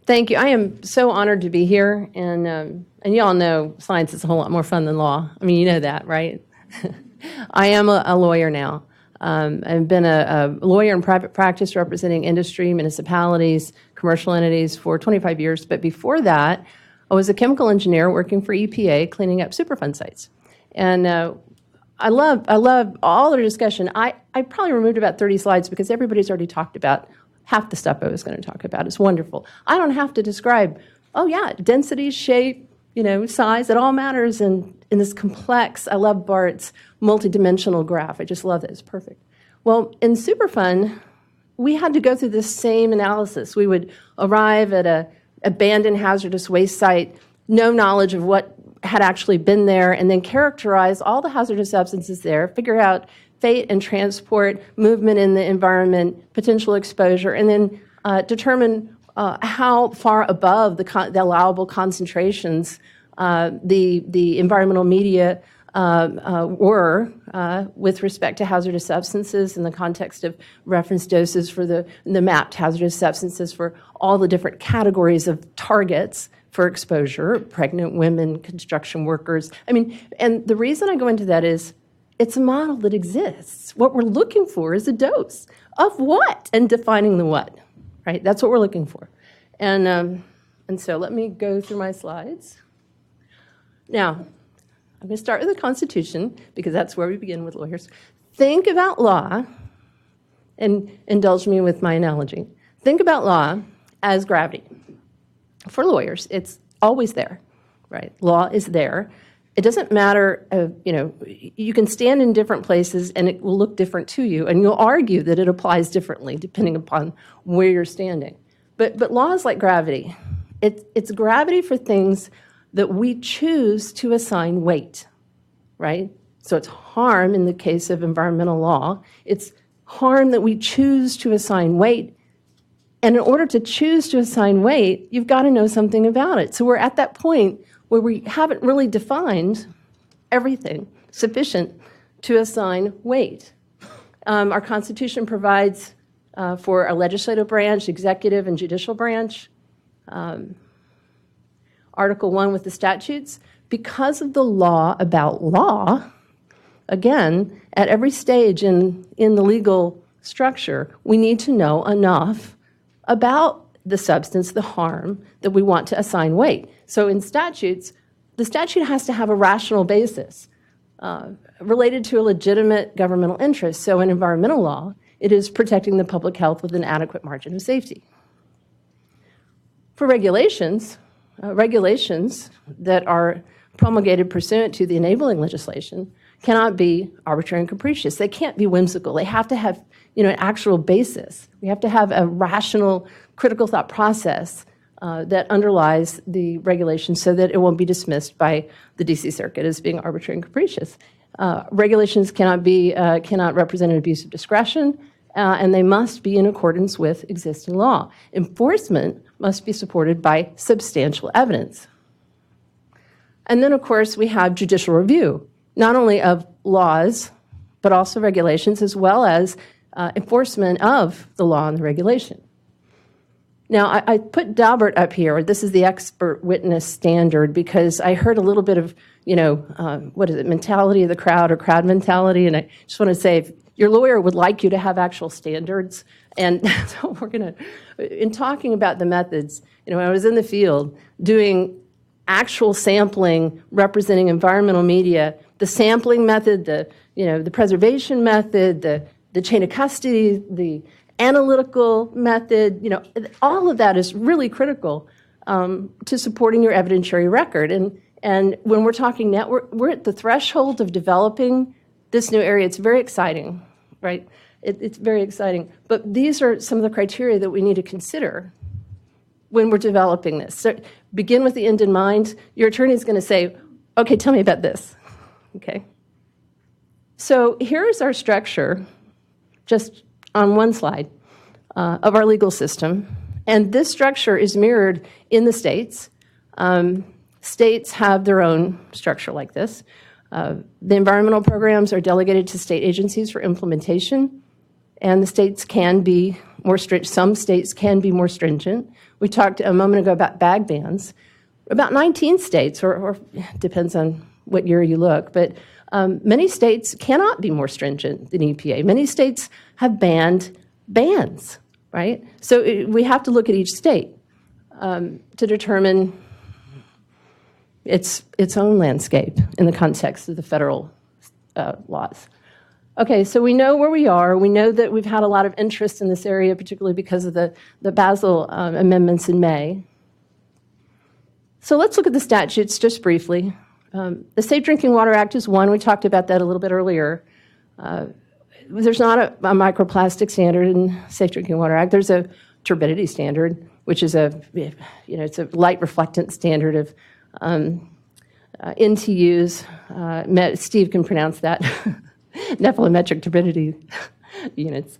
Thank you. I am so honored to be here, and you all know science is a whole lot more fun than law. I mean, you know that, right? I am a lawyer now. I've been a lawyer in private practice representing industry, municipalities, commercial entities for 25 years, but before that, I was a chemical engineer working for EPA cleaning up Superfund sites. And I love all the discussion. I probably removed about 30 slides because everybody's already talked about half the stuff I was going to talk about. It's wonderful. I don't have to describe, oh yeah, density, shape, size, it all matters in this complex, I love Bart's multidimensional graph. I just love it. It's perfect. Well, in Superfund, we had to go through this same analysis. We would arrive at an abandoned hazardous waste site, no knowledge of what had actually been there, and then characterize all the hazardous substances there, figure out fate and transport, movement in the environment, potential exposure, and then determine how far above the allowable concentrations the environmental media were with respect to hazardous substances in the context of reference doses for the mapped hazardous substances for all the different categories of targets for exposure, pregnant women, construction workers. I mean, and the reason I go into that is it's a model that exists. What we're looking for is a dose of what and defining the what, right? That's what we're looking for. And so let me go through my slides. Now, I'm going to start with the Constitution because that's where we begin with lawyers. Think about law, and indulge me with my analogy. Think about law as gravity. For lawyers, it's always there, right? Law is there. It doesn't matter, you can stand in different places and it will look different to you, and you'll argue that it applies differently depending upon where you're standing. But law is like gravity. It's gravity for things that we choose to assign weight, right? So it's harm in the case of environmental law. It's harm that we choose to assign weight. And in order to choose to assign weight, you've got to know something about it. So we're at that point where we haven't really defined everything sufficient to assign weight. Our Constitution provides for a legislative branch, executive, and judicial branch. Article 1 with the statutes, because of the law about law, again, at every stage in the legal structure, we need to know enough about the substance, the harm that we want to assign weight. So in statutes, the statute has to have a rational basis related to a legitimate governmental interest. So in environmental law, it is protecting the public health with an adequate margin of safety. For regulations, regulations that are promulgated pursuant to the enabling legislation cannot be arbitrary and capricious. They can't be whimsical. They have to have an actual basis. We have to have a rational, critical thought process that underlies the regulation so that it won't be dismissed by the D.C. Circuit as being arbitrary and capricious. Regulations cannot represent an abuse of discretion, and they must be in accordance with existing law. Enforcement must be supported by substantial evidence. And then, of course, we have judicial review, not only of laws, but also regulations, as well as enforcement of the law and the regulation. Now, I put Daubert up here. This is the expert witness standard because I heard a little bit of, mentality of the crowd or crowd mentality, and I just want to say, if your lawyer would like you to have actual standards, and so we're going to, in talking about the methods, when I was in the field doing actual sampling representing environmental media, the sampling method, the preservation method, the chain of custody, the analytical method, all of that is really critical to supporting your evidentiary record. And when we're talking now, we're at the threshold of developing this new area. It's very exciting, right? It's very exciting. But these are some of the criteria that we need to consider when we're developing this. So begin with the end in mind. Your attorney is going to say, okay, tell me about this. Okay. So here's our structure, just on one slide, of our legal system. And this structure is mirrored in the states. States have their own structure like this. The environmental programs are delegated to state agencies for implementation. and the states can be more stringent. Some states can be more stringent. We talked a moment ago about bag bans. About 19 states, or depends on what year you look, but many states cannot be more stringent than EPA. Many states have banned bans, right? So we have to look at each state to determine its own landscape in the context of the federal laws. Okay, so we know where we are. We know that we've had a lot of interest in this area, particularly because of the Basel amendments in May. So let's look at the statutes just briefly. The Safe Drinking Water Act is one. We talked about that a little bit earlier. There's not a microplastic standard in Safe Drinking Water Act. There's a turbidity standard, which is it's a light reflectance standard of NTUs. Steve can pronounce that. Nephelometric turbidity units.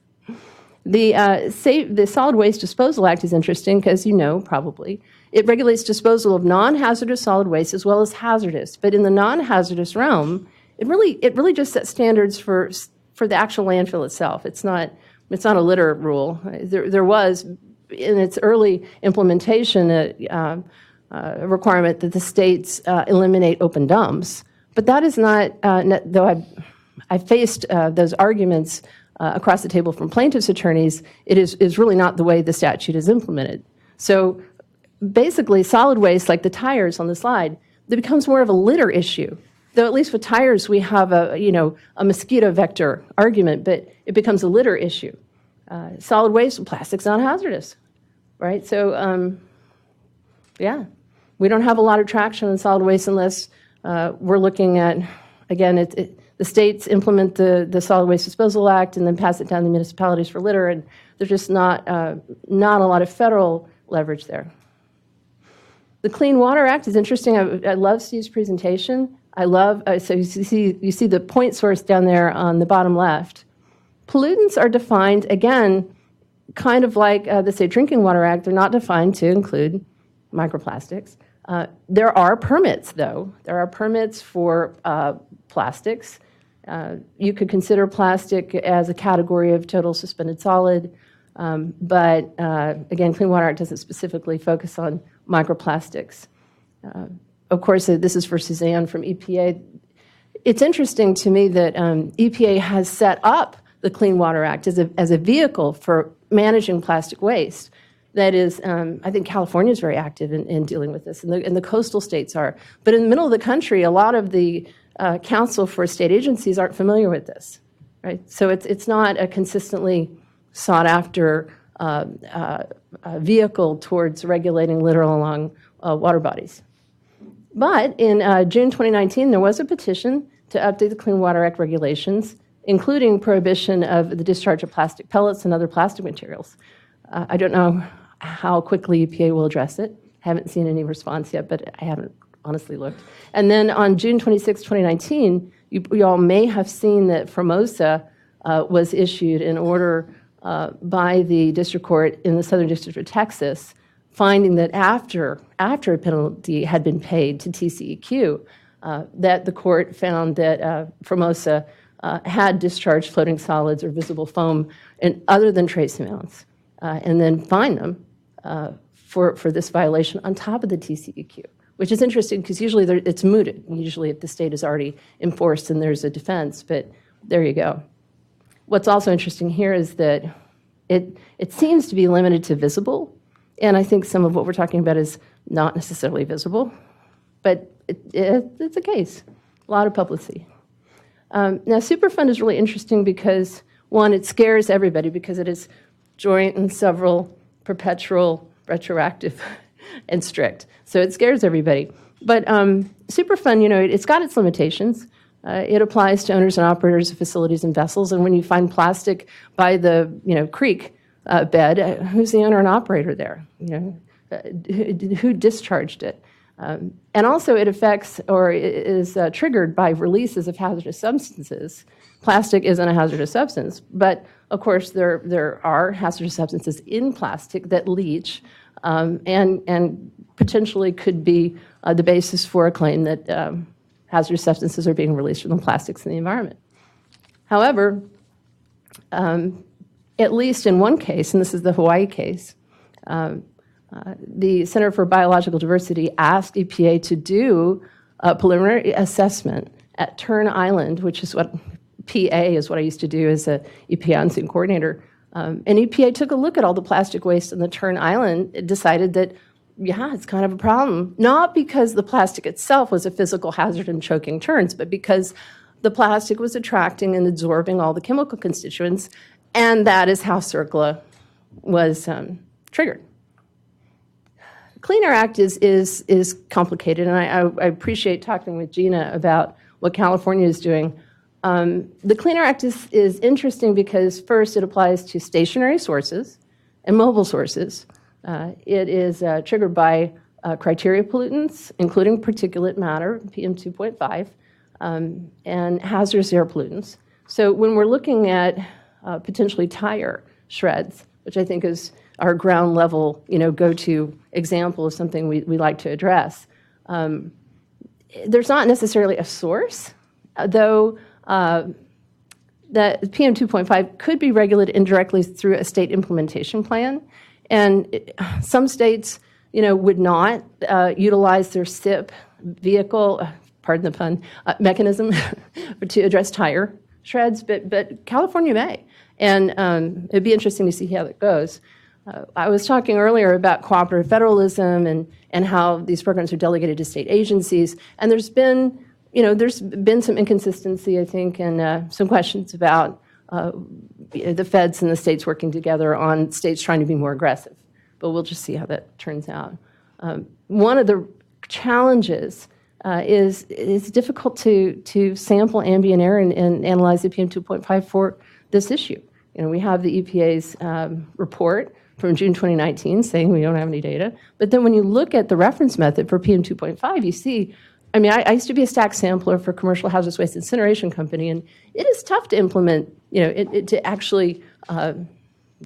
The Solid Waste Disposal Act is interesting because you know probably. It regulates disposal of non-hazardous solid waste as well as hazardous. But in the non-hazardous realm, it really just sets standards for the actual landfill itself. It's not a litter rule. There was, in its early implementation, a requirement that the states eliminate open dumps. But that is not, though I faced those arguments across the table from plaintiffs' attorneys, it is really not the way the statute is implemented. So basically, solid waste, like the tires on the slide, it becomes more of a litter issue. Though at least with tires, we have a mosquito vector argument, but it becomes a litter issue. Solid waste, plastic's not hazardous, right? So, yeah, we don't have a lot of traction on solid waste unless we're looking at, again, the states implement the Solid Waste Disposal Act and then pass it down to the municipalities for litter, and there's just not a lot of federal leverage there. The Clean Water Act is interesting. I love Steve's presentation. So you see the point source down there on the bottom left. Pollutants are defined, again, kind of like the Safe Drinking Water Act. They're not defined to include microplastics. There are permits, though. There are permits for plastics. You could consider plastic as a category of total suspended solid, but again, Clean Water Act doesn't specifically focus on microplastics. Of course, this is for Suzanne from EPA. It's interesting to me that EPA has set up the Clean Water Act as a vehicle for managing plastic waste. That is, I think California is very active in dealing with this, and the coastal states are. But in the middle of the country, a lot of the council for state agencies aren't familiar with this, right? So it's not a consistently sought after vehicle towards regulating litter along water bodies. But in June 2019, there was a petition to update the Clean Water Act regulations, including prohibition of the discharge of plastic pellets and other plastic materials. I don't know how quickly EPA will address it. Haven't seen any response yet, but I haven't honestly looked. And then on June 26, 2019, you all may have seen that Formosa was issued an order by the district court in the Southern District of Texas, finding that after a penalty had been paid to TCEQ, that the court found that Formosa had discharged floating solids or visible foam and other than trace amounts, and then fined them for this violation on top of the TCEQ, which is interesting because usually it's mooted. Usually if the state is already enforced and there's a defense, but there you go. What's also interesting here is that it seems to be limited to visible, and I think some of what we're talking about is not necessarily visible, but it's a case, a lot of publicity. Now, Superfund is really interesting because, one, it scares everybody because it is joint and several, perpetual, retroactive, and strict. So it scares everybody. But Superfund, it's got its limitations. It applies to owners and operators of facilities and vessels. And when you find plastic by the creek bed, who's the owner and operator there? Who discharged it? And also it affects or is triggered by releases of hazardous substances. Plastic isn't a hazardous substance, but of course there are hazardous substances in plastic that leach and potentially could be the basis for a claim that hazardous substances are being released from the plastics in the environment. However, at least in one case, and this is the Hawaii case, the Center for Biological Diversity asked EPA to do a preliminary assessment at Turn Island, which is what PA is what I used to do as a EPA on-scene coordinator. And EPA took a look at all the plastic waste on the Turn Island. It decided that, yeah, it's kind of a problem. Not because the plastic itself was a physical hazard and choking terns, but because the plastic was attracting and absorbing all the chemical constituents, and that is how CERCLA was triggered. Clean Air Act is complicated, and I appreciate talking with Gina about what California is doing. The Clean Air Act is interesting because, first, it applies to stationary sources and mobile sources. It is triggered by criteria pollutants, including particulate matter, PM2.5, and hazardous air pollutants. So when we're looking at potentially tire shreds, which I think is our ground level, go-to example of something we like to address, there's not necessarily a source, though that PM2.5 could be regulated indirectly through a state implementation plan. And some states, would not utilize their SIP vehicle, pardon the pun, mechanism to address tire shreds, but California may. And it'd be interesting to see how that goes. I was talking earlier about cooperative federalism and how these programs are delegated to state agencies, and there's been some inconsistency, I think, and some questions about the feds and the states working together on states trying to be more aggressive. But we'll just see how that turns out. One of the challenges is it's difficult to sample ambient air and analyze the PM2.5 for this issue. We have the EPA's report from June 2019 saying we don't have any data. But then when you look at the reference method for PM2.5, you see, I used to be a stack sampler for commercial hazardous waste incineration company, and it is tough to implement, to actually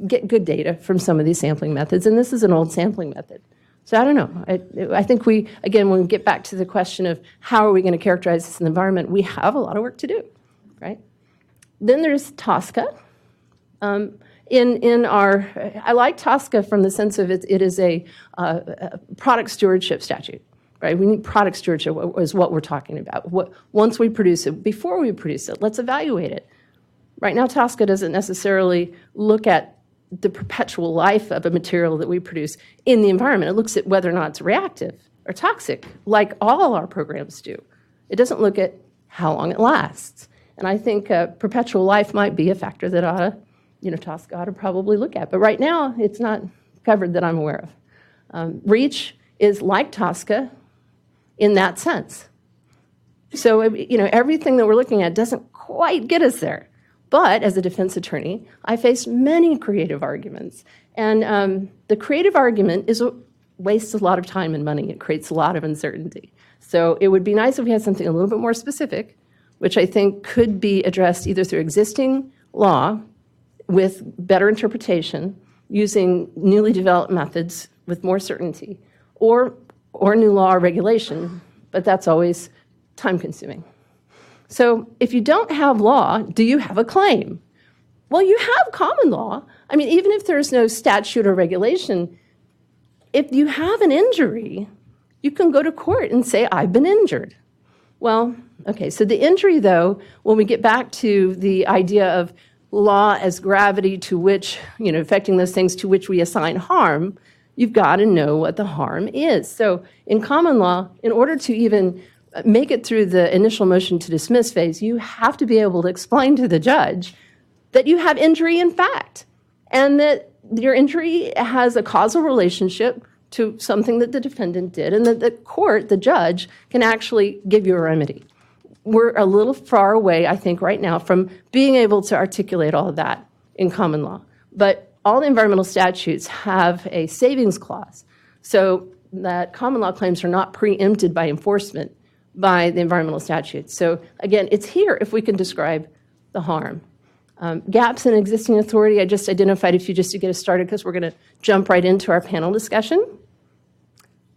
get good data from some of these sampling methods. And this is an old sampling method. So I don't know. I think when we get back to the question of how are we going to characterize this in the environment, we have a lot of work to do, right? Then there's TSCA. I like TSCA from the sense of it is a product stewardship statute, right? We need product stewardship is what we're talking about. Once we produce it, before we produce it, let's evaluate it. Right now, TSCA doesn't necessarily look at the perpetual life of a material that we produce in the environment. It looks at whether or not it's reactive or toxic, like all our programs do. It doesn't look at how long it lasts. And I think perpetual life might be a factor that TSCA ought to probably look at. But right now, it's not covered that I'm aware of. REACH is like TSCA in that sense. So, everything that we're looking at doesn't quite get us there. But as a defense attorney, I faced many creative arguments. And the creative argument wastes a lot of time and money. It creates a lot of uncertainty. So it would be nice if we had something a little bit more specific, which I think could be addressed either through existing law with better interpretation, using newly developed methods with more certainty, or new law or regulation, but that's always time-consuming. So if you don't have law, do you have a claim? Well, you have common law. Even if there's no statute or regulation, if you have an injury, you can go to court and say, I've been injured. Well, okay, so the injury, though, when we get back to the idea of law as gravity to which, affecting those things to which we assign harm, you've got to know what the harm is. So in common law, in order to even make it through the initial motion to dismiss phase, you have to be able to explain to the judge that you have injury in fact, and that your injury has a causal relationship to something that the defendant did, and that the court, the judge, can actually give you a remedy. We're a little far away, I think, right now from being able to articulate all of that in common law. But all the environmental statutes have a savings clause, so that common law claims are not preempted by enforcement by the environmental statutes. So again, it's here if we can describe the harm. Gaps in existing authority, I just identified a few just to get us started because we're going to jump right into our panel discussion.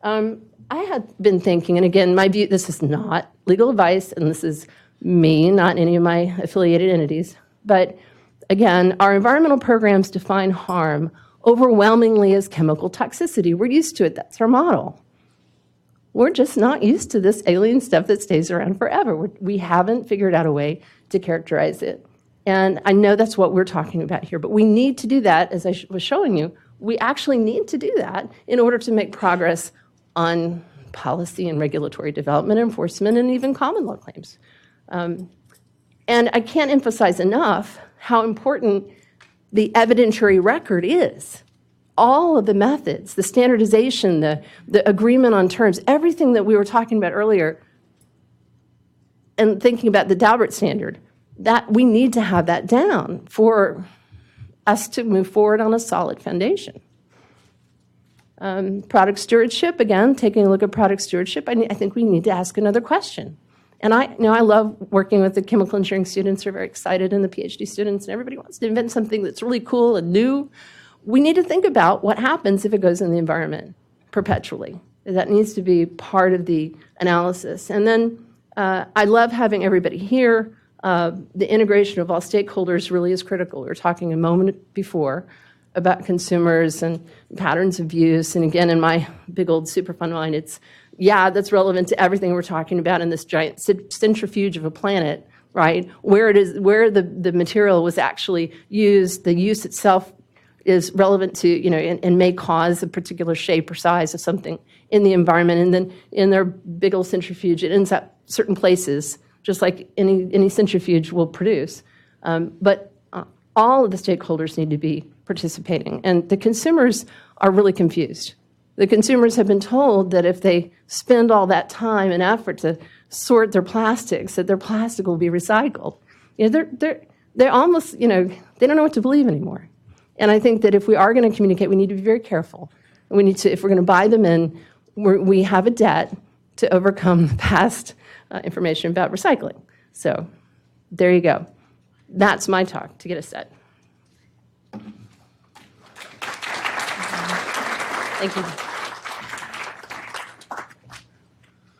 I had been thinking, and again, my view, this is not legal advice, and this is me, not any of my affiliated entities, but Again, our environmental programs define harm overwhelmingly as chemical toxicity. We're used to it. That's our model. We're just not used to this alien stuff that stays around forever. We haven't figured out a way to characterize it. And I know that's what we're talking about here, but we need to do that, as I was showing you. We actually need to do that in order to make progress on policy and regulatory development, enforcement, and even common law claims. And I can't emphasize enough how important the evidentiary record is. All of the methods, the standardization, the agreement on terms, everything that we were talking about earlier, and thinking about the Daubert standard, that we need to have that down for us to move forward on a solid foundation. Product stewardship, again, taking a look at product stewardship, I think we need to ask another question. And I love working with the chemical engineering students. They're very excited, and the PhD students, and everybody wants to invent something that's really cool and new. We need to think about what happens if it goes in the environment perpetually. That needs to be part of the analysis. And then I love having everybody here. The integration of all stakeholders really is critical. We were talking a moment before about consumers and patterns of use. And again, in my big old Superfund mind, that's relevant to everything we're talking about in this giant centrifuge of a planet, right? Where the material was actually used, the use itself is relevant to, and may cause a particular shape or size of something in the environment. And then in their big old centrifuge, it ends up certain places, just like any centrifuge will produce. But all of the stakeholders need to be participating. And the consumers are really confused. The consumers have been told that if they spend all that time and effort to sort their plastics, that their plastic will be recycled. They're almost, they don't know what to believe anymore. And I think that if we are going to communicate, we need to be very careful. And we need to, if we're going to buy them in, we have a debt to overcome past information about recycling. So there you go. That's my talk to get us set. Thank you.